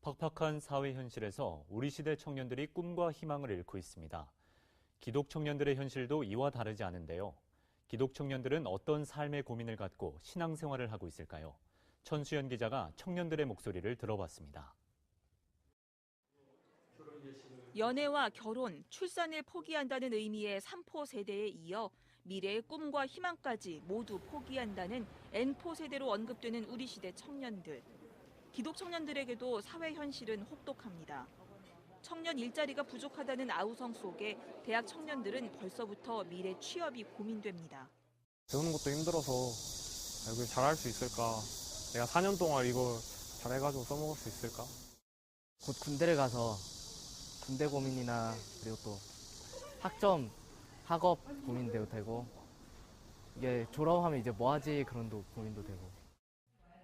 팍팍한 사회 현실에서 우리 시대 청년들이 꿈과 희망을 잃고 있습니다. 기독 청년들의 현실도 이와 다르지 않은데요. 기독 청년들은 어떤 삶의 고민을 갖고 신앙생활을 하고 있을까요? 천수연 기자가 청년들의 목소리를 들어봤습니다. 연애와 결혼, 출산을 포기한다는 의미의 3포 세대에 이어 미래의 꿈과 희망까지 모두 포기한다는 N포 세대로 언급되는 우리 시대 청년들. 기독 청년들에게도 사회 현실은 혹독합니다. 청년 일자리가 부족하다는 아우성 속에 대학 청년들은 벌써부터 미래 취업이 고민됩니다. 배우는 것도 힘들어서 이걸 잘할 수 있을까? 내가 4년 동안 이걸 잘해가지고 써먹을 수 있을까? 곧 군대를 가서 군대 고민이나 그리고 또 학점, 학업 고민도 되고 이게 졸업하면 이제 뭐 하지 그런 고민도 되고.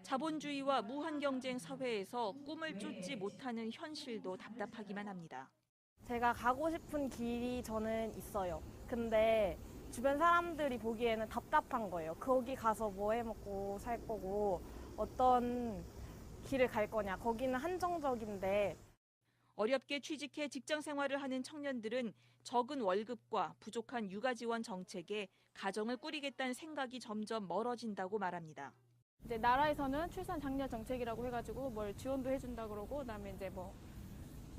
자본주의와 무한 경쟁 사회에서 꿈을 쫓지 못하는 현실도 답답하기만 합니다. 제가 가고 싶은 길이 저는 있어요. 근데 주변 사람들이 보기에는 답답한 거예요. 거기 가서 뭐 해먹고 살 거고 어떤 길을 갈 거냐. 거기는 한정적인데. 어렵게 취직해 직장 생활을 하는 청년들은 적은 월급과 부족한 육아 지원 정책에 가정을 꾸리겠다는 생각이 점점 멀어진다고 말합니다. 이제 나라에서는 출산 장려 정책이라고 해가지고 뭘 지원도 해준다 그러고, 그다음에 이제 뭐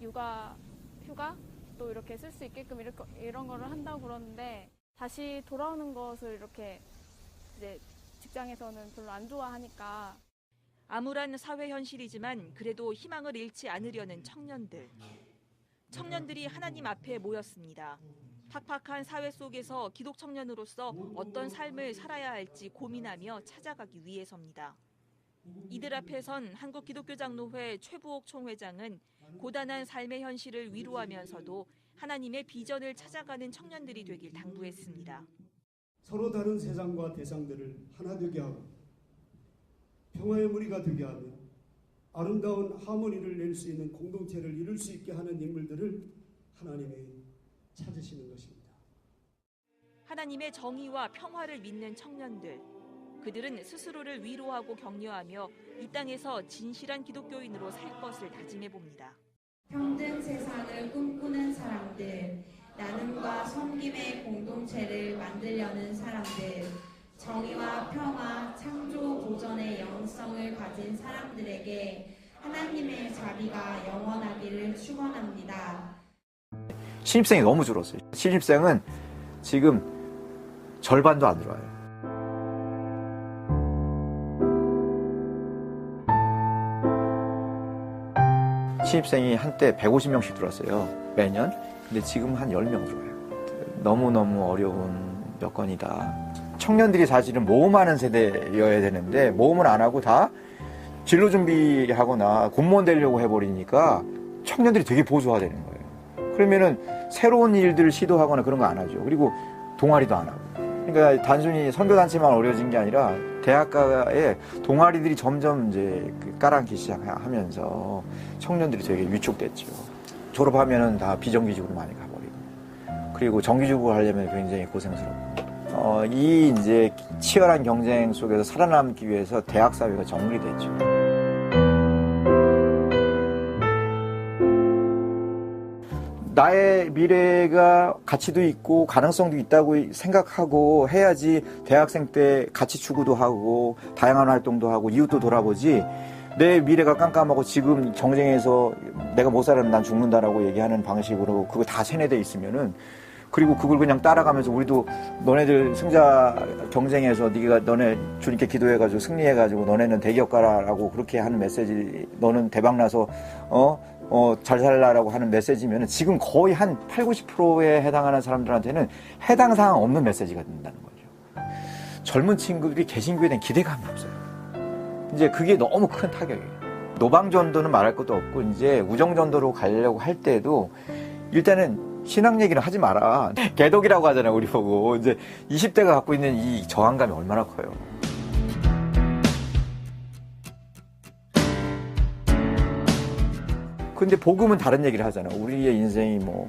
육아, 휴가 또 이렇게 쓸 수 있게끔 이런 거를 한다고 그러는데 다시 돌아오는 것을 이렇게 이제 직장에서는 별로 안 좋아하니까. 암울한 사회 현실이지만 그래도 희망을 잃지 않으려는 청년들. 청년들이 하나님 앞에 모였습니다. 팍팍한 사회 속에서 기독 청년으로서 어떤 삶을 살아야 할지 고민하며 찾아가기 위해서입니다. 이들 앞에선 한국기독교장로회 최부옥 총회장은 고단한 삶의 현실을 위로하면서도 하나님의 비전을 찾아가는 청년들이 되길 당부했습니다. 서로 다른 세상과 대상들을 하나 되게 하고 평화의 무리가 되게 하며 아름다운 하모니를 낼 수 있는 공동체를 이룰 수 있게 하는 인물들을 하나님이 찾으시는 것입니다. 하나님의 정의와 평화를 믿는 청년들. 그들은 스스로를 위로하고 격려하며 이 땅에서 진실한 기독교인으로 살 것을 다짐해 봅니다. 평등 세상을 꿈꾸는 사람들, 나눔과 섬김의 공동체를 만들려는 사람들, 정의와 평화, 창조 보전의 영성을 가진 사람들에게 하나님의 자비가 영원하기를 축원합니다. 신입생이 너무 줄었어요. 신입생은 지금 절반도 안 들어와요. 신입생이 한때 150명씩 들어왔어요. 매년. 근데 지금 한 10명 들어와요. 너무너무 어려운 여건이다. 청년들이 사실은 모험하는 세대여야 되는데 모험을 안 하고 다 진로 준비하거나 공무원 되려고 해버리니까 청년들이 되게 보수화되는 거예요. 그러면은 새로운 일들을 시도하거나 그런 거 안 하죠. 그리고 동아리도 안 하고. 그러니까 단순히 선교단체만 어려워진 게 아니라 대학가에 동아리들이 점점 이제 깔아앉기 시작하면서 청년들이 되게 위축됐죠. 졸업하면은 다 비정규직으로 많이 가버리고. 그리고 정규직으로 하려면 굉장히 고생스럽고. 이 이제 치열한 경쟁 속에서 살아남기 위해서 대학 사회가 정리됐죠. 나의 미래가 가치도 있고 가능성도 있다고 생각하고 해야지 대학생 때 가치 추구도 하고 다양한 활동도 하고 이웃도 돌아보지 내 미래가 깜깜하고 지금 경쟁에서 내가 못 살아는 난 죽는다라고 얘기하는 방식으로 그거 다 세뇌돼 있으면은 그리고 그걸 그냥 따라가면서 우리도 너네들 승자 경쟁에서 너네 주님께 기도해가지고 승리해가지고 너네는 대기업 가라라고 그렇게 하는 메시지 너는 대박나서 잘 살라라고 하는 메시지면 지금 거의 한 80~90%에 해당하는 사람들한테는 해당 사항 없는 메시지가 된다는 거죠. 젊은 친구들이 개신교에 대한 기대감이 없어요. 이제 그게 너무 큰 타격이에요. 노방전도는 말할 것도 없고 이제 우정전도로 가려고 할 때도 일단은 신앙 얘기는 하지 마라. 개독이라고 하잖아요, 우리 보고. 이제 20대가 갖고 있는 이 저항감이 얼마나 커요. 근데 복음은 다른 얘기를 하잖아요. 우리의 인생이 뭐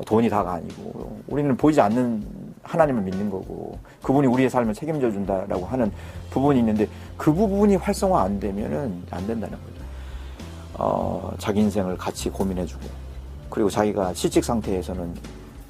돈이 다가 아니고 우리는 보이지 않는 하나님을 믿는 거고 그분이 우리의 삶을 책임져 준다라고 하는 부분이 있는데 그 부분이 활성화 안 되면은 안 된다는 거죠. 자기 인생을 같이 고민해주고, 그리고 자기가 실직 상태에서는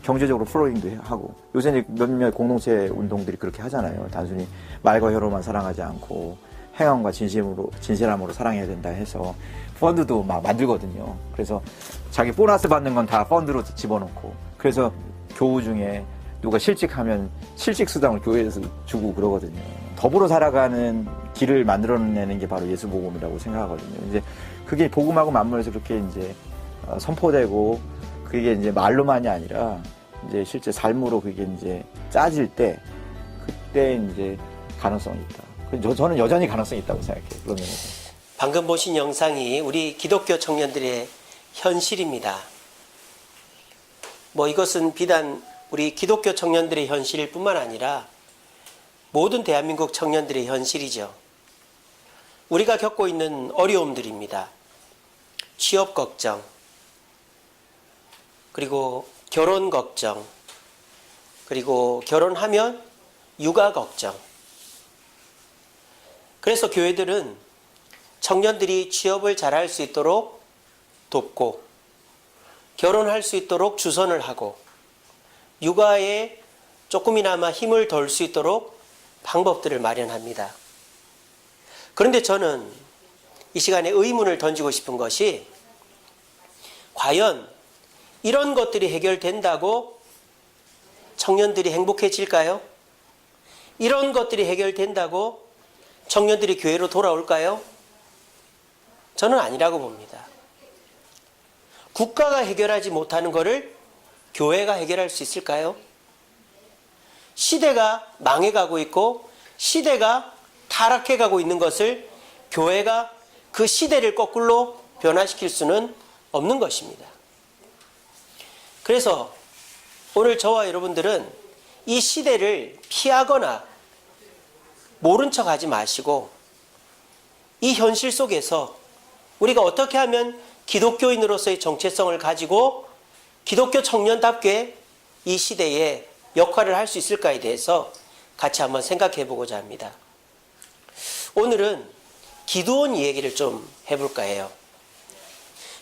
경제적으로 플로잉도 하고, 요새 이제 몇몇 공동체 운동들이 그렇게 하잖아요. 단순히 말과 혀로만 사랑하지 않고 행함과 진실함으로 사랑해야 된다 해서 펀드도 막 만들거든요. 그래서 자기 보너스 받는 건 다 펀드로 집어넣고, 그래서 교우 중에 누가 실직하면 실직 수당을 교회에서 주고 그러거든요. 더불어 살아가는 길을 만들어내는 게 바로 예수 복음이라고 생각하거든요. 이제 그게 복음하고 맞물려서 그렇게 이제 선포되고, 그게 이제 말로만이 아니라 이제 실제 삶으로 그게 이제 짜질 때, 그때 이제 가능성이 있다. 저는 여전히 가능성이 있다고 생각해요. 그러면 방금 보신 영상이 우리 기독교 청년들의 현실입니다. 뭐 이것은 비단 우리 기독교 청년들의 현실일 뿐만 아니라 모든 대한민국 청년들의 현실이죠. 우리가 겪고 있는 어려움들입니다. 취업 걱정, 그리고 결혼 걱정, 그리고 결혼하면 육아 걱정. 그래서 교회들은 청년들이 취업을 잘할 수 있도록 돕고, 결혼할 수 있도록 주선을 하고, 육아에 조금이나마 힘을 덜 수 있도록 방법들을 마련합니다. 그런데 저는 이 시간에 의문을 던지고 싶은 것이, 과연 이런 것들이 해결된다고 청년들이 행복해질까요? 이런 것들이 해결된다고 청년들이 교회로 돌아올까요? 저는 아니라고 봅니다. 국가가 해결하지 못하는 것을 교회가 해결할 수 있을까요? 시대가 망해가고 있고 시대가 타락해가고 있는 것을 교회가 그 시대를 거꾸로 변화시킬 수는 없는 것입니다. 그래서 오늘 저와 여러분들은 이 시대를 피하거나 모른 척 하지 마시고, 이 현실 속에서 우리가 어떻게 하면 기독교인으로서의 정체성을 가지고 기독교 청년답게 이 시대에 역할을 할 수 있을까에 대해서 같이 한번 생각해 보고자 합니다. 오늘은 기드온 얘기를 좀 해볼까 해요.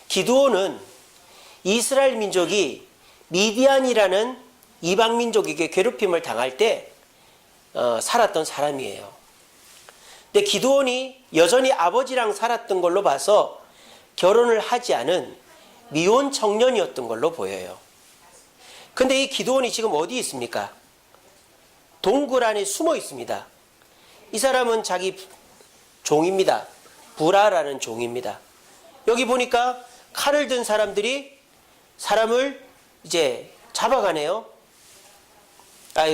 기드온은 이스라엘 민족이 미디안이라는 이방 민족에게 괴롭힘을 당할 때 살았던 사람이에요. 근데 기드온이 여전히 아버지랑 살았던 걸로 봐서 결혼을 하지 않은 미혼 청년이었던 걸로 보여요. 근데 이 기드온이 지금 어디 있습니까? 동굴 안에 숨어 있습니다. 이 사람은 자기 종입니다. 부라라는 종입니다. 여기 보니까 칼을 든 사람들이 사람을 이제 잡아가네요.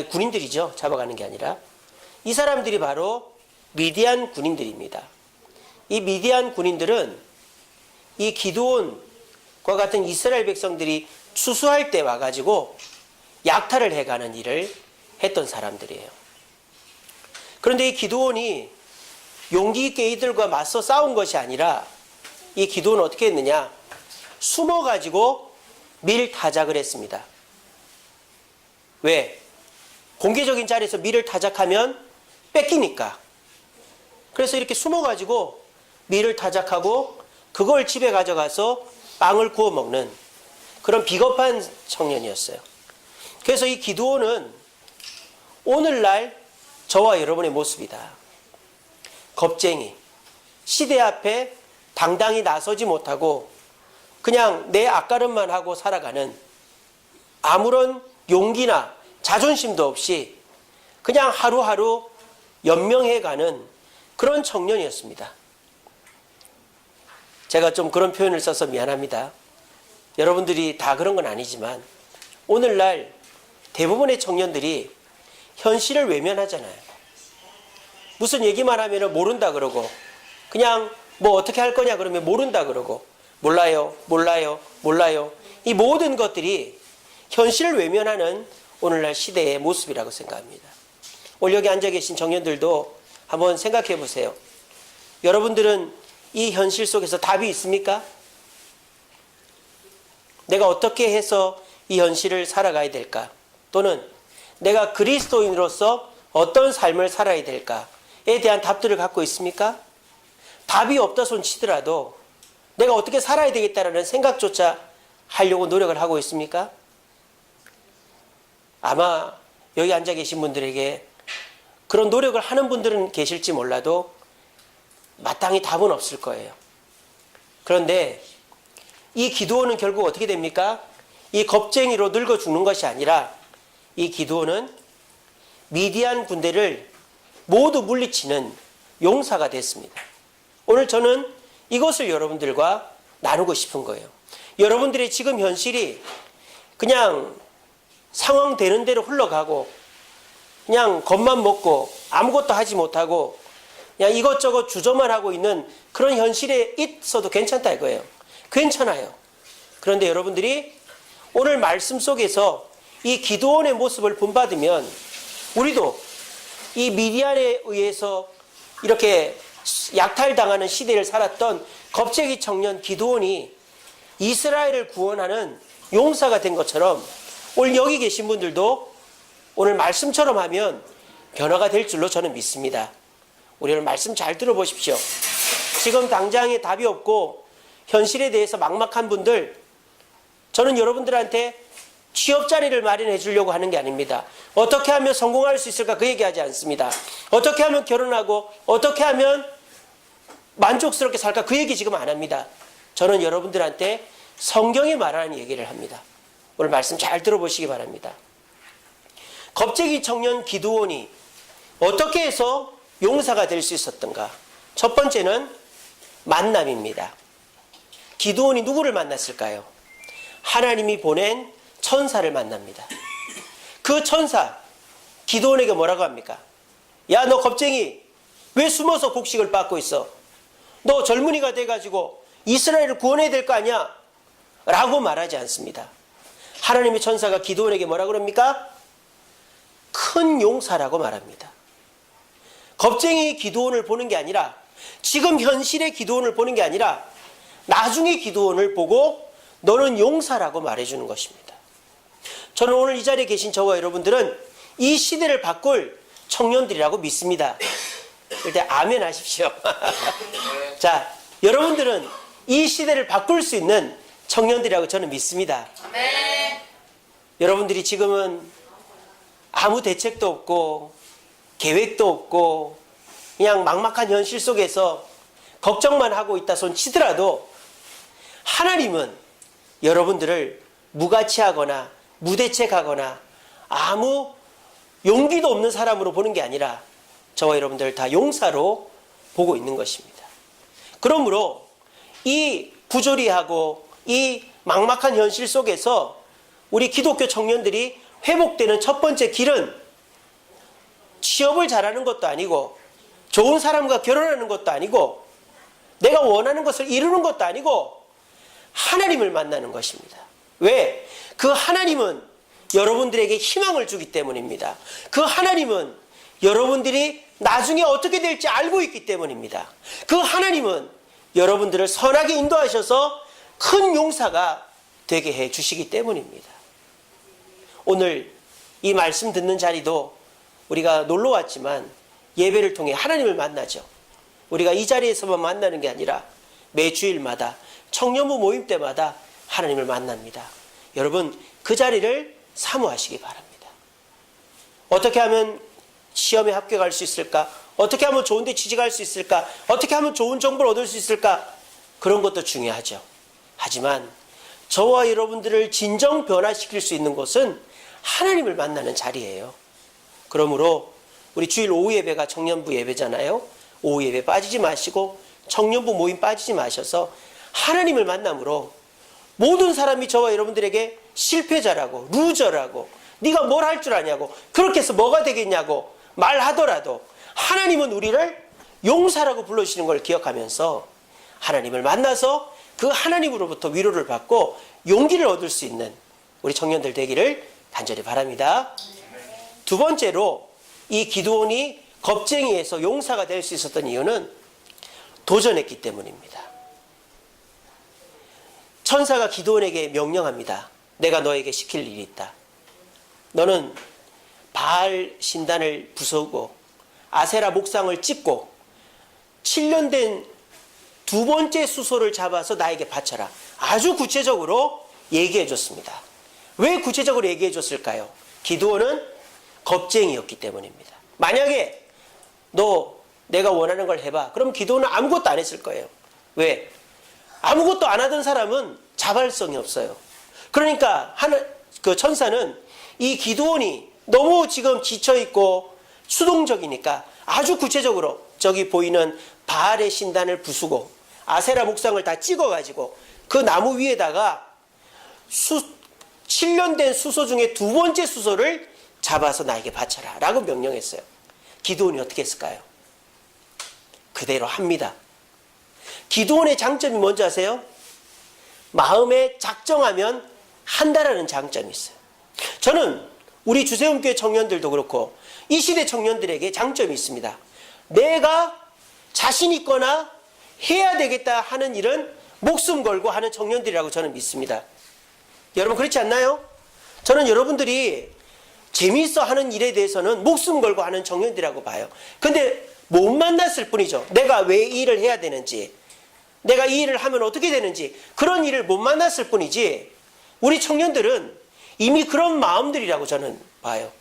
군인들이죠. 잡아가는 게 아니라. 이 사람들이 바로 미디안 군인들입니다. 이 미디안 군인들은 이 기드온과 같은 이스라엘 백성들이 추수할 때 와가지고 약탈을 해가는 일을 했던 사람들이에요. 그런데 이 기드온이 용기 있게 이들과 맞서 싸운 것이 아니라, 이 기드온은 어떻게 했느냐? 숨어가지고 밀 타작을 했습니다. 왜? 공개적인 자리에서 밀을 타작하면 뺏기니까. 그래서 이렇게 숨어가지고 밀을 타작하고 그걸 집에 가져가서 빵을 구워 먹는 그런 비겁한 청년이었어요. 그래서 이 기드온은 오늘날 저와 여러분의 모습이다. 겁쟁이, 시대 앞에 당당히 나서지 못하고 그냥 내 앞가름만 하고 살아가는, 아무런 용기나 자존심도 없이 그냥 하루하루 연명해가는 그런 청년이었습니다. 제가 좀 그런 표현을 써서 미안합니다. 여러분들이 다 그런 건 아니지만 오늘날 대부분의 청년들이 현실을 외면하잖아요. 무슨 얘기만 하면 모른다 그러고, 그냥 뭐 어떻게 할 거냐 그러면 모른다 그러고, 몰라요, 몰라요, 몰라요. 이 모든 것들이 현실을 외면하는 오늘날 시대의 모습이라고 생각합니다. 오늘 여기 앉아 계신 청년들도 한번 생각해 보세요. 여러분들은 이 현실 속에서 답이 있습니까? 내가 어떻게 해서 이 현실을 살아가야 될까? 또는 내가 그리스도인으로서 어떤 삶을 살아야 될까에 대한 답들을 갖고 있습니까? 답이 없다 손 치더라도 내가 어떻게 살아야 되겠다라는 생각조차 하려고 노력을 하고 있습니까? 아마 여기 앉아 계신 분들에게 그런 노력을 하는 분들은 계실지 몰라도 마땅히 답은 없을 거예요. 그런데 이 기드온은 결국 어떻게 됩니까? 이 겁쟁이로 늙어 죽는 것이 아니라 이 기드온은 미디안 군대를 모두 물리치는 용사가 됐습니다. 오늘 저는 이것을 여러분들과 나누고 싶은 거예요. 여러분들의 지금 현실이 그냥 상황 되는 대로 흘러가고 그냥 겁만 먹고 아무것도 하지 못하고 그냥 이것저것 주저만 하고 있는 그런 현실에 있어도 괜찮다 이거예요. 괜찮아요. 그런데 여러분들이 오늘 말씀 속에서 이 기드온의 모습을 본받으면 우리도 이 미디안에 의해서 이렇게 약탈당하는 시대를 살았던 겁쟁이 청년 기드온이 이스라엘을 구원하는 용사가 된 것처럼 오늘 여기 계신 분들도 오늘 말씀처럼 하면 변화가 될 줄로 저는 믿습니다. 우리 오늘 말씀 잘 들어보십시오. 지금 당장에 답이 없고 현실에 대해서 막막한 분들, 저는 여러분들한테 취업 자리를 마련해 주려고 하는 게 아닙니다. 어떻게 하면 성공할 수 있을까 그 얘기하지 않습니다. 어떻게 하면 결혼하고 어떻게 하면 만족스럽게 살까 그 얘기 지금 안 합니다. 저는 여러분들한테 성경이 말하는 얘기를 합니다. 오늘 말씀 잘 들어보시기 바랍니다. 겁쟁이 청년 기드온이 어떻게 해서 용사가 될 수 있었던가? 첫 번째는 만남입니다. 기드온이 누구를 만났을까요? 하나님이 보낸 천사를 만납니다. 그 천사 기드온에게 뭐라고 합니까? 야, 너 겁쟁이 왜 숨어서 곡식을 빻고 있어? 너 젊은이가 돼가지고 이스라엘을 구원해야 될 거 아니야? 라고 말하지 않습니다. 하나님의 천사가 기드온에게 뭐라고 그럽니까? 큰 용사라고 말합니다. 겁쟁이 기드온을 보는 게 아니라 지금 현실의 기드온을 보는 게 아니라 나중에 기드온을 보고 너는 용사라고 말해주는 것입니다. 저는 오늘 이 자리에 계신 저와 여러분들은 이 시대를 바꿀 청년들이라고 믿습니다. 일단 아멘 하십시오. 자, 여러분들은 이 시대를 바꿀 수 있는 청년들이라고 저는 믿습니다. 네. 여러분들이 지금은 아무 대책도 없고 계획도 없고 그냥 막막한 현실 속에서 걱정만 하고 있다 손 치더라도 하나님은 여러분들을 무가치하거나 무대책하거나 아무 용기도 없는 사람으로 보는 게 아니라 저와 여러분들 다 용사로 보고 있는 것입니다. 그러므로 이 부조리하고 이 막막한 현실 속에서 우리 기독교 청년들이 회복되는 첫 번째 길은 취업을 잘하는 것도 아니고 좋은 사람과 결혼하는 것도 아니고 내가 원하는 것을 이루는 것도 아니고 하나님을 만나는 것입니다. 왜? 그 하나님은 여러분들에게 희망을 주기 때문입니다. 그 하나님은 여러분들이 나중에 어떻게 될지 알고 있기 때문입니다. 그 하나님은 여러분들을 선하게 인도하셔서 큰 용사가 되게 해 주시기 때문입니다. 오늘 이 말씀 듣는 자리도 우리가 놀러 왔지만 예배를 통해 하나님을 만나죠. 우리가 이 자리에서만 만나는 게 아니라 매주일마다 청년부 모임 때마다 하나님을 만납니다. 여러분 그 자리를 사모하시기 바랍니다. 어떻게 하면 시험에 합격할 수 있을까? 어떻게 하면 좋은 데 취직할 수 있을까? 어떻게 하면 좋은 정보를 얻을 수 있을까? 그런 것도 중요하죠. 하지만 저와 여러분들을 진정 변화시킬 수 있는 곳은 하나님을 만나는 자리예요. 그러므로 우리 주일 오후 예배가 청년부 예배잖아요. 오후 예배 빠지지 마시고 청년부 모임 빠지지 마셔서 하나님을 만남으로 모든 사람이 저와 여러분들에게 실패자라고 루저라고 네가 뭘 할 줄 아냐고 그렇게 해서 뭐가 되겠냐고 말하더라도 하나님은 우리를 용사라고 불러주시는 걸 기억하면서 하나님을 만나서 그 하나님으로부터 위로를 받고 용기를 얻을 수 있는 우리 청년들 되기를 간절히 바랍니다. 두 번째로 이 기드온이 겁쟁이에서 용사가 될 수 있었던 이유는 도전했기 때문입니다. 천사가 기드온에게 명령합니다. 내가 너에게 시킬 일이 있다. 너는 바알 신단을 부수고 아세라 목상을 찍고 7년 된 두 번째 수소를 잡아서 나에게 바쳐라. 아주 구체적으로 얘기해 줬습니다. 왜 구체적으로 얘기해 줬을까요? 기드온은 겁쟁이였기 때문입니다. 만약에 너 내가 원하는 걸 해봐. 그럼 기드온은 아무것도 안 했을 거예요. 왜? 아무것도 안 하던 사람은 자발성이 없어요. 그러니까 그 천사는 이 기드온이 너무 지금 지쳐있고 수동적이니까 아주 구체적으로 저기 보이는 바알의 신단을 부수고 아세라 목상을 다 찍어가지고 그 나무 위에다가 7년 된 수소 중에 두 번째 수소를 잡아서 나에게 바쳐라 라고 명령했어요. 기드온이 어떻게 했을까요? 그대로 합니다. 기드온의 장점이 뭔지 아세요? 마음에 작정하면 한다라는 장점이 있어요. 저는 우리 주세움교회 청년들도 그렇고 이 시대 청년들에게 장점이 있습니다. 내가 자신 있거나 해야 되겠다 하는 일은 목숨 걸고 하는 청년들이라고 저는 믿습니다. 여러분 그렇지 않나요? 저는 여러분들이 재미있어 하는 일에 대해서는 목숨 걸고 하는 청년들이라고 봐요. 근데 못 만났을 뿐이죠. 내가 왜 이 일을 해야 되는지, 내가 이 일을 하면 어떻게 되는지 그런 일을 못 만났을 뿐이지 우리 청년들은 이미 그런 마음들이라고 저는 봐요.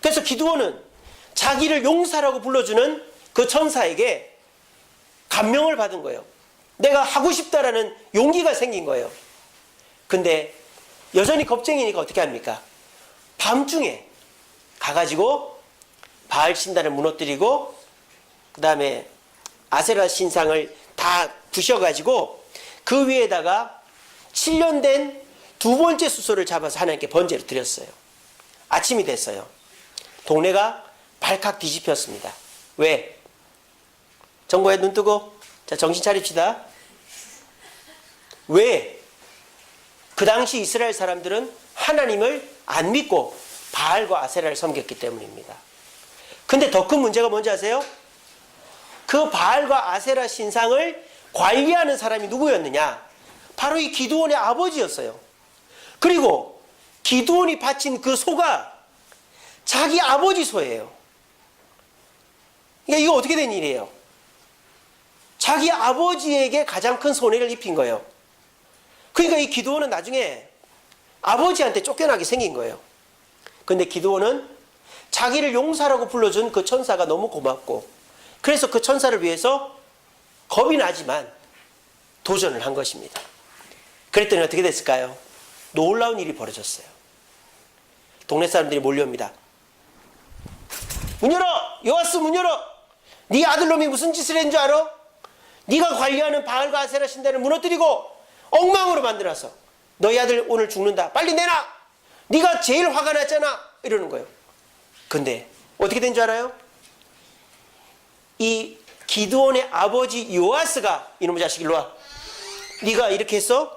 그래서 기드온은 자기를 용사라고 불러주는 그 천사에게 감명을 받은 거예요. 내가 하고 싶다라는 용기가 생긴 거예요. 근데 여전히 겁쟁이니까 어떻게 합니까? 밤중에 가가지고 바알 신단을 무너뜨리고 그 다음에 아세라 신상을 다 부셔가지고 그 위에다가 7년 된 두 번째 수소를 잡아서 하나님께 번제로 드렸어요. 아침이 됐어요. 동네가 발칵 뒤집혔습니다. 왜? 정보에 눈 뜨고 자 정신 차립시다. 왜? 그 당시 이스라엘 사람들은 하나님을 안 믿고 바알과 아세라를 섬겼기 때문입니다. 근데 더 큰 문제가 뭔지 아세요? 그 바알과 아세라 신상을 관리하는 사람이 누구였느냐? 바로 이 기드온의 아버지였어요. 그리고 기드온이 바친 그 소가 자기 아버지 소예요. 그러니까 이거 어떻게 된 일이에요? 자기 아버지에게 가장 큰 손해를 입힌 거예요. 그러니까 이 기드온은 나중에 아버지한테 쫓겨나게 생긴 거예요. 근데 기드온은 자기를 용사라고 불러준 그 천사가 너무 고맙고 그래서 그 천사를 위해서 겁이 나지만 도전을 한 것입니다. 그랬더니 어떻게 됐을까요? 놀라운 일이 벌어졌어요. 동네 사람들이 몰려옵니다. 문 열어! 요아스 문 열어! 네 아들놈이 무슨 짓을 했는 줄 알아? 네가 관리하는 바알과 아세라 신단을 무너뜨리고 엉망으로 만들어서 너희 아들 오늘 죽는다. 빨리 내놔! 네가 제일 화가 났잖아. 이러는 거예요. 근데 어떻게 된 줄 알아요? 이 기드온의 아버지 요아스가 이놈의 자식 일로 와. 네가 이렇게 했어?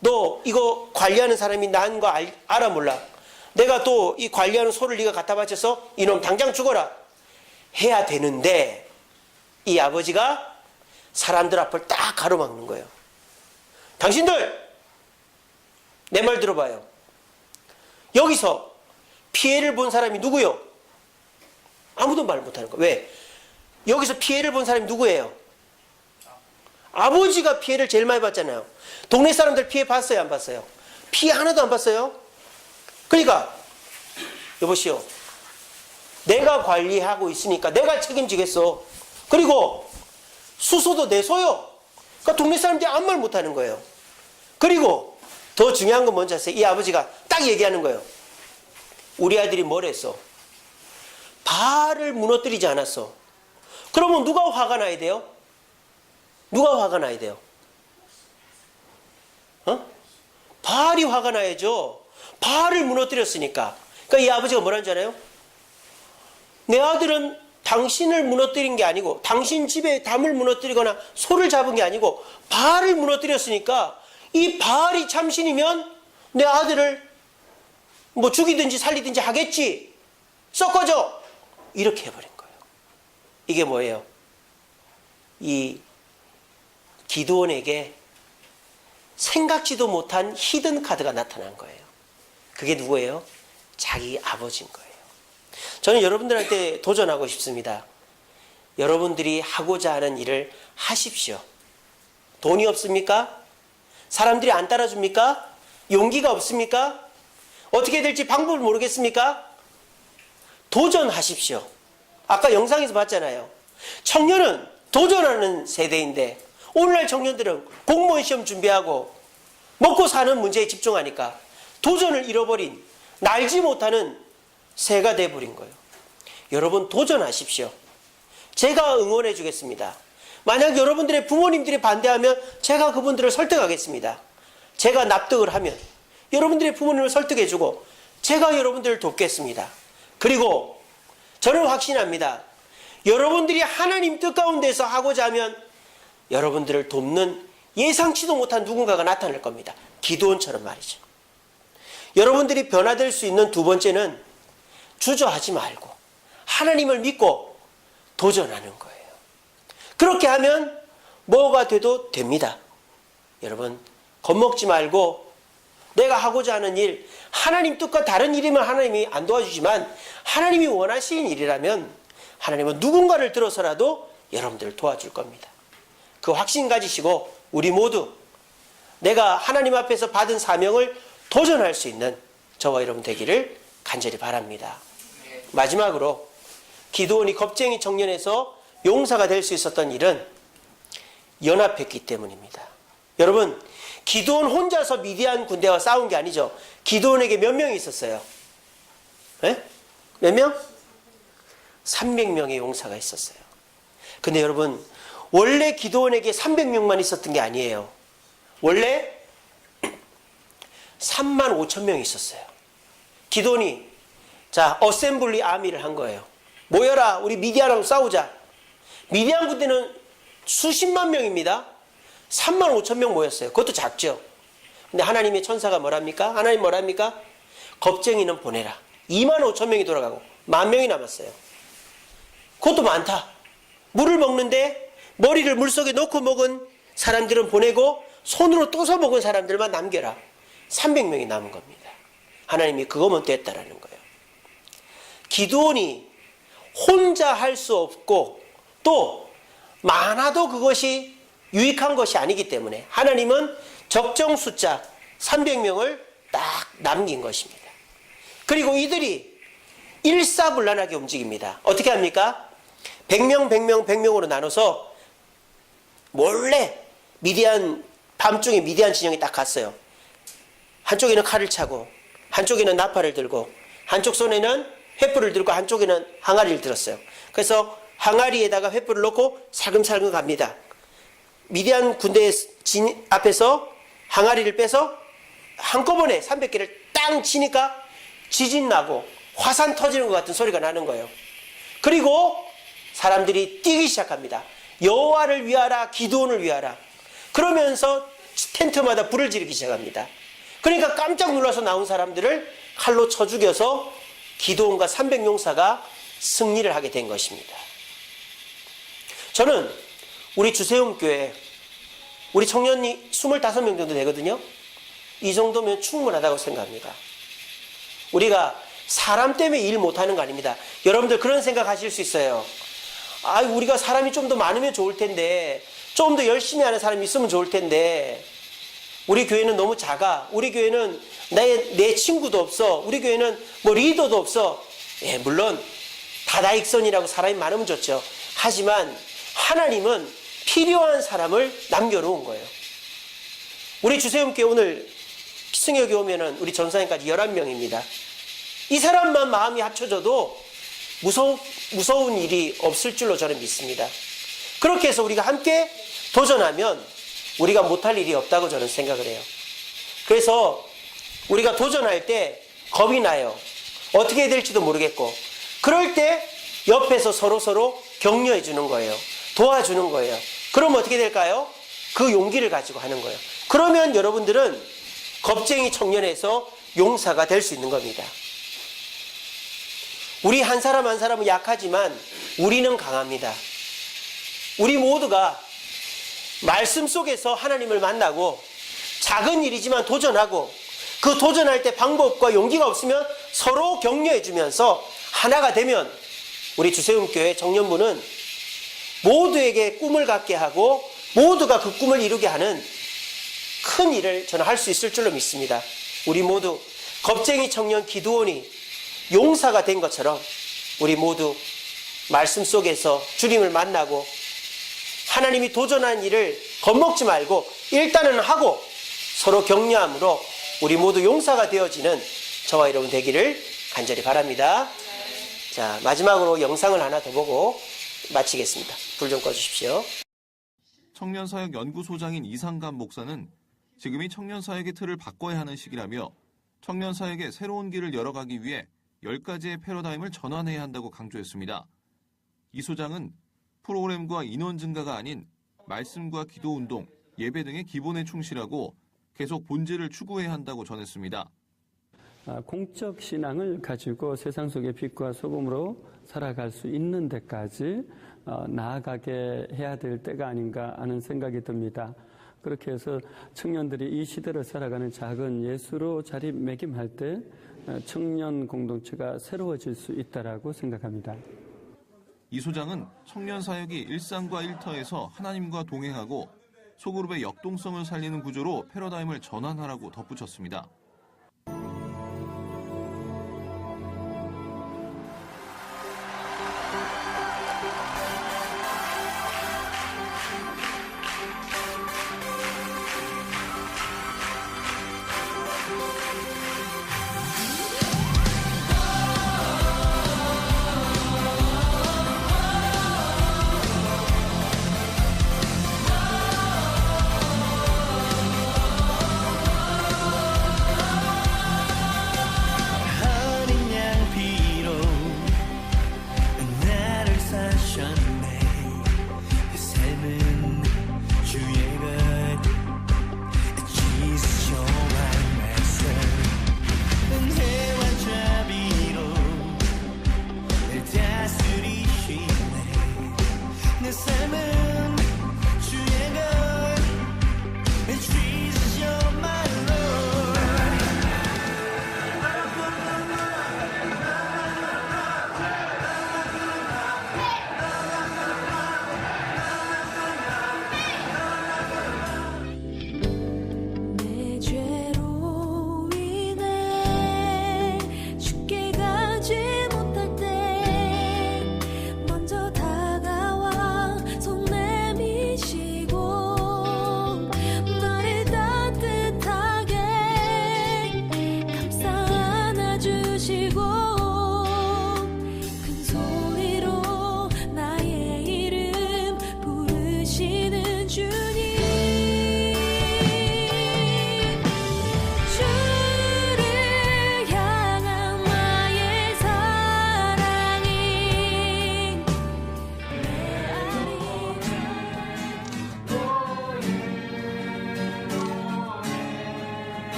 너 이거 관리하는 사람이 난 거 알아 몰라? 내가 또 이 관리하는 소를 네가 갖다 바쳐서 이놈 당장 죽어라 해야 되는데 이 아버지가 사람들 앞을 딱 가로막는 거예요. 당신들 내 말 들어봐요. 여기서 피해를 본 사람이 누구요? 아무도 말 못하는 거예요. 왜? 여기서 피해를 본 사람이 누구예요? 아버지가 피해를 제일 많이 봤잖아요. 동네 사람들 피해 봤어요? 안 봤어요? 피해 하나도 안 봤어요? 그러니까 여보시오, 내가 관리하고 있으니까 내가 책임지겠어. 그리고 수소도 내 소요. 그러니까 동네 사람들이 아무 말 못하는 거예요. 그리고 더 중요한 건 뭔지 아세요? 이 아버지가 딱 얘기하는 거예요. 우리 아들이 뭘 했어? 바알을 무너뜨리지 않았어. 그러면 누가 화가 나야 돼요? 누가 화가 나야 돼요? 바알이 화가 나야죠. 바알을 무너뜨렸으니까. 그러니까 이 아버지가 뭐라는 줄 알아요? 내 아들은 당신을 무너뜨린 게 아니고 당신 집에 담을 무너뜨리거나 소를 잡은 게 아니고 바알을 무너뜨렸으니까 이 바알이 참신이면 내 아들을 뭐 죽이든지 살리든지 하겠지. 썩어져. 이렇게 해버린 거예요. 이게 뭐예요? 이 기드온에게 생각지도 못한 히든 카드가 나타난 거예요. 그게 누구예요? 자기 아버지인 거예요. 저는 여러분들한테 도전하고 싶습니다. 여러분들이 하고자 하는 일을 하십시오. 돈이 없습니까? 사람들이 안 따라줍니까? 용기가 없습니까? 어떻게 될지 방법을 모르겠습니까? 도전하십시오. 아까 영상에서 봤잖아요. 청년은 도전하는 세대인데 오늘날 청년들은 공무원 시험 준비하고 먹고 사는 문제에 집중하니까 도전을 잃어버린 날지 못하는 새가 돼버린 거예요. 여러분 도전하십시오. 제가 응원해 주겠습니다. 만약 여러분들의 부모님들이 반대하면 제가 그분들을 설득하겠습니다. 제가 납득을 하면 여러분들의 부모님을 설득해 주고 제가 여러분들을 돕겠습니다. 그리고 저는 확신합니다. 여러분들이 하나님 뜻 가운데서 하고자 하면 여러분들을 돕는 예상치도 못한 누군가가 나타날 겁니다. 기드온처럼 말이죠. 여러분들이 변화될 수 있는 두 번째는 주저하지 말고 하나님을 믿고 도전하는 거예요. 그렇게 하면 뭐가 돼도 됩니다. 여러분 겁먹지 말고 내가 하고자 하는 일, 하나님 뜻과 다른 일이면 하나님이 안 도와주지만 하나님이 원하시는 일이라면 하나님은 누군가를 들어서라도 여러분들을 도와줄 겁니다. 그 확신 가지시고 우리 모두 내가 하나님 앞에서 받은 사명을 도전할 수 있는 저와 여러분 되기를 간절히 바랍니다. 마지막으로 기드온이 겁쟁이 청년에서 용사가 될 수 있었던 일은 연합했기 때문입니다. 여러분 기드온 혼자서 미디안 군대와 싸운 게 아니죠. 기드온에게 몇 명이 있었어요? 네? 몇 명? 300명의 용사가 있었어요. 근데 여러분 원래 기드온에게 300명만 있었던 게 아니에요. 원래 35,000명이 있었어요. 기드온이 자 어셈블리 아미를 한 거예요. 모여라 우리 미디안하고 싸우자. 미디안 군대는 수십만 명입니다. 35,000명 모였어요. 그것도 작죠. 근데 하나님의 천사가 뭐랍니까? 하나님 뭐랍니까? 겁쟁이는 보내라. 25,000명이 돌아가고 10,000명이 남았어요. 그것도 많다. 물을 먹는데 머리를 물속에 넣고 먹은 사람들은 보내고 손으로 떠서 먹은 사람들만 남겨라. 300명이 남은 겁니다. 하나님이 그거면 됐다라는 거예요. 기드온이 혼자 할 수 없고 또 많아도 그것이 유익한 것이 아니기 때문에 하나님은 적정 숫자 300명을 딱 남긴 것입니다. 그리고 이들이 일사불란하게 움직입니다. 어떻게 합니까? 100명, 100명, 100명으로 나눠서 몰래 미디안 밤중에 미디안 진영에 딱 갔어요. 한쪽에는 칼을 차고 한쪽에는 나팔을 들고 한쪽 손에는 횃불을 들고 한쪽에는 항아리를 들었어요. 그래서 항아리에다가 횃불을 넣고 살금살금 갑니다. 미디안 군대 앞에서 항아리를 빼서 한꺼번에 300개를 땅 치니까 지진 나고 화산 터지는 것 같은 소리가 나는 거예요. 그리고 사람들이 뛰기 시작합니다. 여호와를 위하라, 기드온을 위하라. 그러면서 텐트마다 불을 지르기 시작합니다. 그러니까 깜짝 놀라서 나온 사람들을 칼로 쳐 죽여서 기드온과 300용사가 승리를 하게 된 것입니다. 저는 우리 주세움교회 우리 청년이 25명 정도 되거든요. 이 정도면 충분하다고 생각합니다. 우리가 사람 때문에 일 못하는 거 아닙니다. 여러분들 그런 생각하실 수 있어요. 아, 우리가 사람이 좀 더 많으면 좋을 텐데 좀 더 열심히 하는 사람이 있으면 좋을 텐데 우리 교회는 너무 작아. 우리 교회는 내 친구도 없어. 우리 교회는 뭐 리더도 없어. 예, 물론 다다익선이라고 사람이 많으면 좋죠. 하지만 하나님은 필요한 사람을 남겨놓은 거예요. 우리 주세움교회 오늘 피승여기 오면은 우리 전사님까지 11명입니다. 이 사람만 마음이 합쳐져도 무서운 일이 없을 줄로 저는 믿습니다. 그렇게 해서 우리가 함께 도전하면 우리가 못할 일이 없다고 저는 생각을 해요. 그래서 우리가 도전할 때 겁이 나요. 어떻게 해야 될지도 모르겠고 그럴 때 옆에서 서로 격려해 주는 거예요. 도와주는 거예요. 그럼 어떻게 될까요? 그 용기를 가지고 하는 거예요. 그러면 여러분들은 겁쟁이 청년에서 용사가 될 수 있는 겁니다. 우리 한 사람 한 사람은 약하지만 우리는 강합니다. 우리 모두가 말씀 속에서 하나님을 만나고 작은 일이지만 도전하고 그 도전할 때 방법과 용기가 없으면 서로 격려해 주면서 하나가 되면 우리 주세움교회 청년부는 모두에게 꿈을 갖게 하고 모두가 그 꿈을 이루게 하는 큰 일을 저는 할 수 있을 줄로 믿습니다. 우리 모두 겁쟁이 청년 기드온이 용사가 된 것처럼 우리 모두 말씀 속에서 주님을 만나고 하나님이 도전한 일을 겁먹지 말고 일단은 하고 서로 격려함으로 우리 모두 용사가 되어지는 저와 여러분 되기를 간절히 바랍니다. 자, 마지막으로 영상을 하나 더 보고 마치겠습니다. 불 좀 꺼주십시오. 청년사역연구소장인 이상감 목사는 지금이 청년사역의 틀을 바꿔야 하는 시기라며 청년사역의 새로운 길을 열어가기 위해 10가지의 패러다임을 전환해야 한다고 강조했습니다. 이 소장은 프로그램과 인원 증가가 아닌 말씀과 기도운동, 예배 등의 기본에 충실하고 계속 본질을 추구해야 한다고 전했습니다. 공적 신앙을 가지고 세상 속의 빛과 소금으로 살아갈 수 있는 데까지 나아가게 해야 될 때가 아닌가 하는 생각이 듭니다. 그렇게 해서 청년들이 이 시대를 살아가는 작은 예수로 자리매김할 때 청년 공동체가 새로워질 수 있다라고 생각합니다. 이 소장은 청년 사역이 일상과 일터에서 하나님과 동행하고 소그룹의 역동성을 살리는 구조로 패러다임을 전환하라고 덧붙였습니다.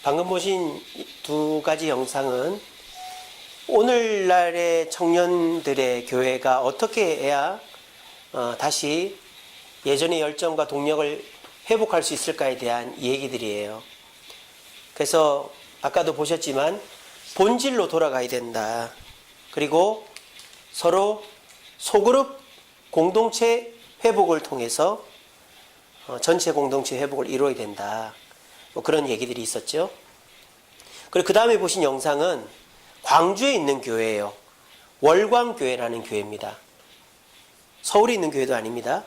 방금 보신 두 가지 영상은 오늘날의 청년들의 교회가 어떻게 해야 다시 예전의 열정과 동력을 회복할 수 있을까에 대한 얘기들이에요. 그래서 아까도 보셨지만 본질로 돌아가야 된다. 그리고 서로 소그룹 공동체 회복을 통해서 전체 공동체 회복을 이루어야 된다. 뭐 그런 얘기들이 있었죠. 그리고 그 다음에 보신 영상은 광주에 있는 교회예요. 월광교회라는 교회입니다. 서울에 있는 교회도 아닙니다.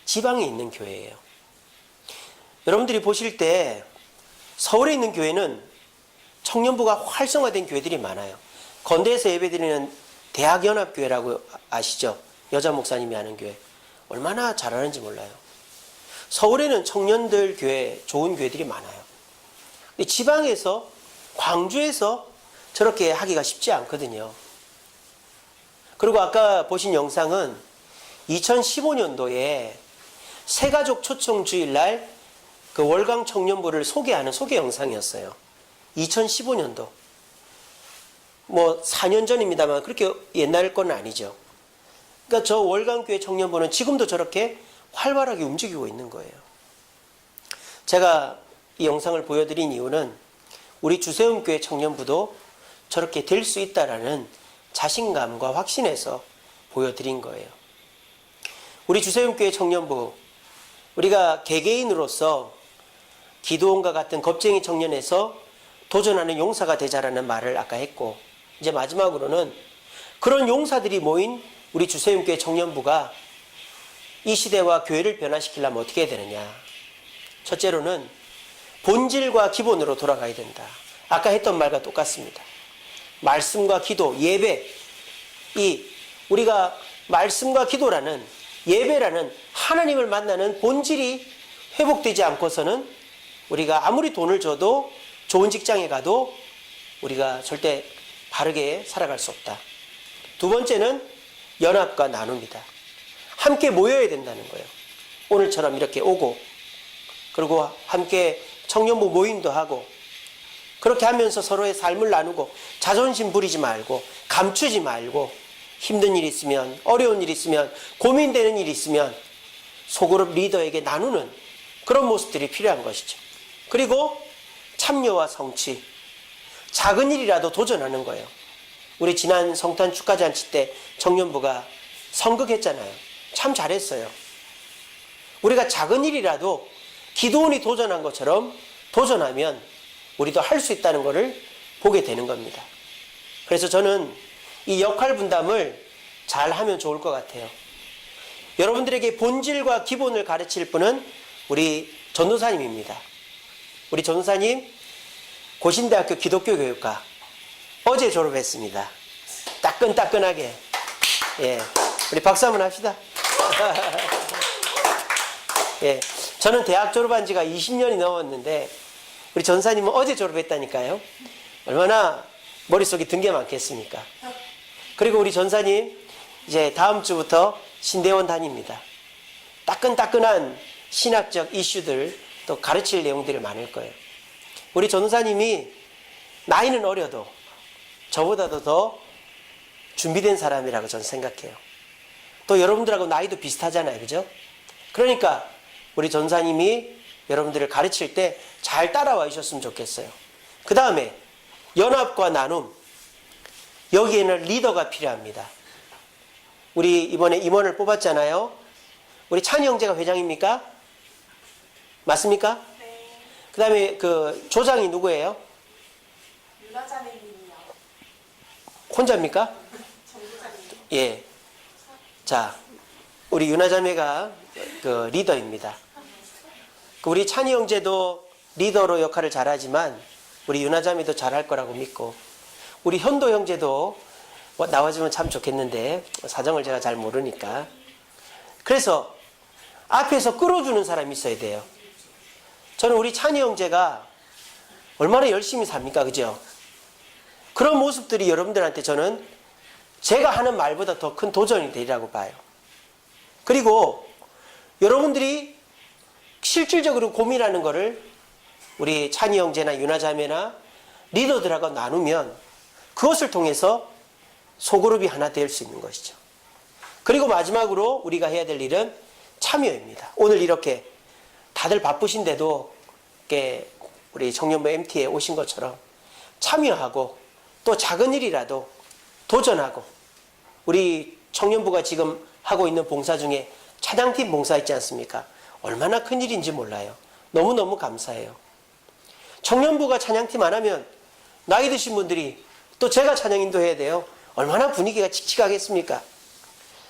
지방에 있는 교회예요. 여러분들이 보실 때 서울에 있는 교회는 청년부가 활성화된 교회들이 많아요. 건대에서 예배드리는 대학연합교회라고 아시죠? 여자 목사님이 하는 교회. 얼마나 잘하는지 몰라요. 서울에는 청년들 교회, 좋은 교회들이 많아요. 근데 지방에서, 광주에서 저렇게 하기가 쉽지 않거든요. 그리고 아까 보신 영상은 2015년도에 새가족 초청 주일날 그 월강 청년부를 소개하는 소개 영상이었어요. 2015년도. 뭐 4년 전입니다만 그렇게 옛날 건 아니죠. 그러니까 저 월강교회 청년부는 지금도 저렇게 활발하게 움직이고 있는 거예요. 제가 이 영상을 보여드린 이유는 우리 주세움교회 청년부도 저렇게 될 수 있다라는 자신감과 확신에서 보여드린 거예요. 우리 주세움교회 청년부, 우리가 개개인으로서 기도원과 같은 겁쟁이 청년에서 도전하는 용사가 되자라는 말을 아까 했고, 이제 마지막으로는 그런 용사들이 모인 우리 주세움교회 청년부가 이 시대와 교회를 변화시키려면 어떻게 해야 되느냐. 첫째로는 본질과 기본으로 돌아가야 된다. 아까 했던 말과 똑같습니다. 말씀과 기도, 예배. 우리가 말씀과 기도라는, 예배라는 하나님을 만나는 본질이 회복되지 않고서는 우리가 아무리 돈을 줘도 좋은 직장에 가도 우리가 절대 바르게 살아갈 수 없다. 두 번째는 연합과 나눔이다. 함께 모여야 된다는 거예요. 오늘처럼 이렇게 오고, 그리고 함께 청년부 모임도 하고, 그렇게 하면서 서로의 삶을 나누고, 자존심 부리지 말고, 감추지 말고, 힘든 일이 있으면, 어려운 일이 있으면, 고민되는 일이 있으면 소그룹 리더에게 나누는 그런 모습들이 필요한 것이죠. 그리고 참여와 성취, 작은 일이라도 도전하는 거예요. 우리 지난 성탄 축하잔치 때 청년부가 선극했잖아요. 참 잘했어요. 우리가 작은 일이라도 기도원이 도전한 것처럼 도전하면 우리도 할 수 있다는 것을 보게 되는 겁니다. 그래서 저는 이 역할 분담을 잘 하면 좋을 것 같아요. 여러분들에게 본질과 기본을 가르칠 분은 우리 전도사님입니다. 우리 전도사님 고신대학교 기독교 교육과 어제 졸업했습니다. 따끈따끈하게. 예, 우리 박수 한번 합시다. 예, 저는 대학 졸업한 지가 20년이 넘었는데 우리 전사님은 어제 졸업했다니까요. 얼마나 머릿속에 든 게 많겠습니까? 그리고 우리 전사님 이제 다음 주부터 신대원 다닙니다. 따끈따끈한 신학적 이슈들 또 가르칠 내용들이 많을 거예요. 우리 전사님이 나이는 어려도 저보다도 더 준비된 사람이라고 저는 생각해요. 또 여러분들하고 나이도 비슷하잖아요. 그죠? 그러니까 우리 전사님이 여러분들을 가르칠 때 잘 따라와 주셨으면 좋겠어요. 그 다음에 연합과 나눔, 여기에는 리더가 필요합니다. 우리 이번에 임원을 뽑았잖아요. 우리 찬이 형제가 회장입니까? 맞습니까? 네. 그 다음에 그 조장이 누구예요? 유나자매님이요. 혼자입니까? 예. 자, 우리 유나자매가 그 리더입니다. 우리 찬이 형제도 리더로 역할을 잘하지만 우리 유나자매도 잘할 거라고 믿고, 우리 현도 형제도 나와주면 참 좋겠는데 사정을 제가 잘 모르니까. 그래서 앞에서 끌어주는 사람이 있어야 돼요. 저는 우리 찬이 형제가 얼마나 열심히 삽니까? 그죠? 그런 모습들이 여러분들한테 저는 제가 하는 말보다 더 큰 도전이 되리라고 봐요. 그리고 여러분들이 실질적으로 고민하는 거를 우리 찬이 형제나 유나자매나 리더들하고 나누면 그것을 통해서 소그룹이 하나 될 수 있는 것이죠. 그리고 마지막으로 우리가 해야 될 일은 참여입니다. 오늘 이렇게 다들 바쁘신데도 우리 청년부 MT에 오신 것처럼 참여하고 또 작은 일이라도 도전하고, 우리 청년부가 지금 하고 있는 봉사 중에 찬양팀 봉사 있지 않습니까? 얼마나 큰 일인지 몰라요. 너무너무 감사해요. 청년부가 찬양팀 안 하면 나이 드신 분들이 또 제가 찬양 인도해야 돼요. 얼마나 분위기가 칙칙하겠습니까?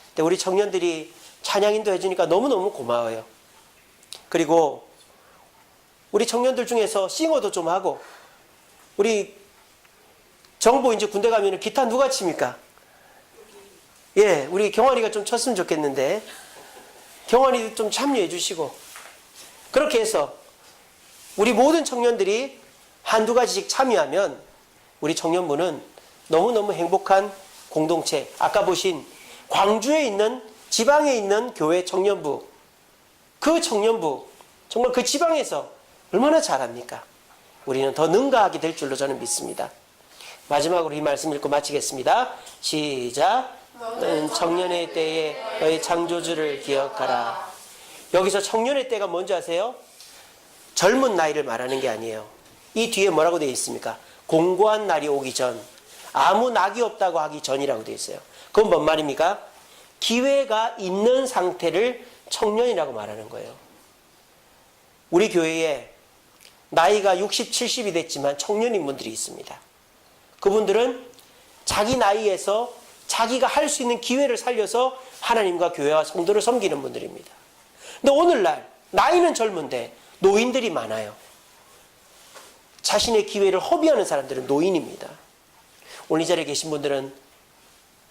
근데 우리 청년들이 찬양 인도해 주니까 너무너무 고마워요. 그리고 우리 청년들 중에서 싱어도 좀 하고, 우리 정보 이제 군대 가면 기타 누가 칩니까? 예, 우리 경환이가 좀 쳤으면 좋겠는데. 경환이도 좀 참여해 주시고, 그렇게 해서 우리 모든 청년들이 한두 가지씩 참여하면 우리 청년부는 너무너무 행복한 공동체, 아까 보신 광주에 있는, 지방에 있는 교회 청년부, 그 청년부, 정말 그 지방에서 얼마나 잘합니까? 우리는 더 능가하게 될 줄로 저는 믿습니다. 마지막으로 이 말씀 읽고 마치겠습니다. 시작. 너는 청년의 때에 너의 창조주를 기억하라. 여기서 청년의 때가 뭔지 아세요? 젊은 나이를 말하는 게 아니에요. 이 뒤에 뭐라고 되어 있습니까? 공고한 날이 오기 전, 아무 낙이 없다고 하기 전이라고 되어 있어요. 그건 뭔 말입니까? 기회가 있는 상태를 청년이라고 말하는 거예요. 우리 교회에 나이가 60, 70이 됐지만 청년인 분들이 있습니다. 그분들은 자기 나이에서 자기가 할 수 있는 기회를 살려서 하나님과 교회와 성도를 섬기는 분들입니다. 근데 오늘날 나이는 젊은데 노인들이 많아요. 자신의 기회를 허비하는 사람들은 노인입니다. 오늘 이 자리에 계신 분들은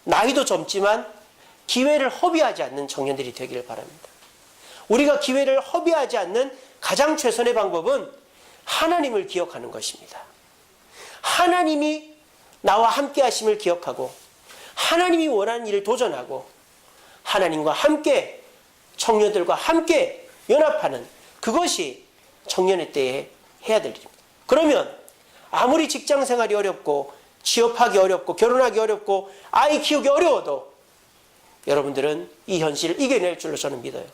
나이도 젊지만 기회를 허비하지 않는 청년들이 되기를 바랍니다. 우리가 기회를 허비하지 않는 가장 최선의 방법은 하나님을 기억하는 것입니다. 하나님이 나와 함께 하심을 기억하고 하나님이 원하는 일을 도전하고 하나님과 함께 청년들과 함께 연합하는 그것이 청년의 때에 해야 될 일입니다. 그러면 아무리 직장 생활이 어렵고 취업하기 어렵고 결혼하기 어렵고 아이 키우기 어려워도 여러분들은 이 현실을 이겨낼 줄로 저는 믿어요.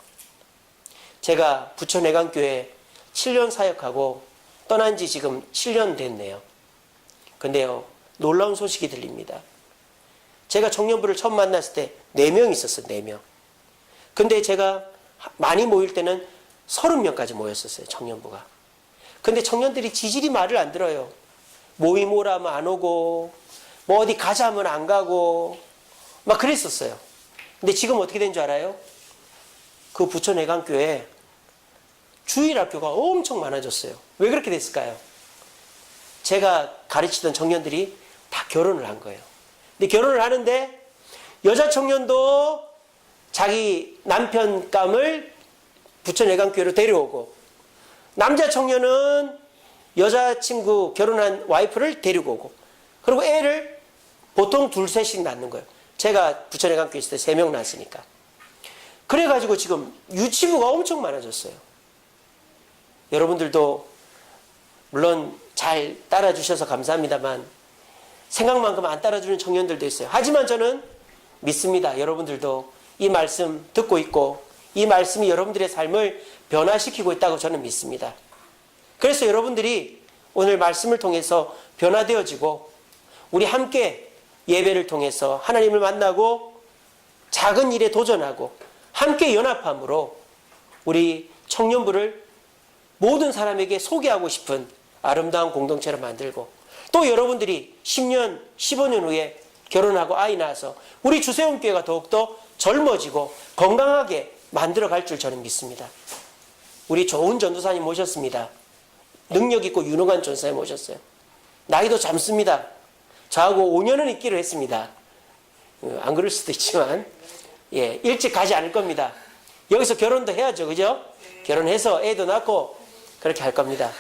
제가 부천해강교회 7년 사역하고 떠난 지 지금 7년 됐네요. 근데요, 놀라운 소식이 들립니다. 제가 청년부를 처음 만났을 때 4명 있었어요. 4명. 근데 제가 많이 모일 때는 30명까지 모였었어요. 청년부가. 근데 청년들이 지질이 말을 안 들어요. 모임 오라면 안 오고 뭐 어디 가자 하면 안 가고 막 그랬었어요. 근데 지금 어떻게 된 줄 알아요? 그 부천해강교회 주일학교가 엄청 많아졌어요. 왜 그렇게 됐을까요? 제가 가르치던 청년들이 다 결혼을 한 거예요. 근데 결혼을 하는데 여자 청년도 자기 남편감을 부천해강교회로 데려오고 남자 청년은 여자친구 결혼한 와이프를 데리고 오고 그리고 애를 보통 2, 3씩 낳는 거예요. 제가 부천해강교회 있을 때 3명 낳았으니까. 그래가지고 지금 유치부가 엄청 많아졌어요. 여러분들도 물론 잘 따라주셔서 감사합니다만 생각만큼 안 따라주는 청년들도 있어요. 하지만 저는 믿습니다. 여러분들도 이 말씀 듣고 있고 이 말씀이 여러분들의 삶을 변화시키고 있다고 저는 믿습니다. 그래서 여러분들이 오늘 말씀을 통해서 변화되어지고 우리 함께 예배를 통해서 하나님을 만나고 작은 일에 도전하고 함께 연합함으로 우리 청년부를 모든 사람에게 소개하고 싶은 아름다운 공동체를 만들고 또 여러분들이 10년, 15년 후에 결혼하고 아이 낳아서 우리 주세훈교회가 더욱더 젊어지고 건강하게 만들어갈 줄 저는 믿습니다. 우리 좋은 전도사님 모셨습니다. 능력 있고 유능한 전도사님 모셨어요. 나이도 젊습니다. 저하고 5년은 있기로 했습니다. 안 그럴 수도 있지만 예, 일찍 가지 않을 겁니다. 여기서 결혼도 해야죠. 그죠? 결혼해서 애도 낳고 그렇게 할 겁니다.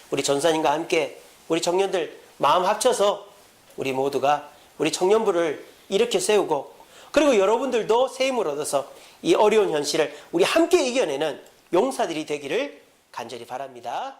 우리 전사님과 함께 우리 청년들 마음 합쳐서 우리 모두가 우리 청년부를 일으켜 세우고 그리고 여러분들도 새 힘을 얻어서 이 어려운 현실을 우리 함께 이겨내는 용사들이 되기를 간절히 바랍니다.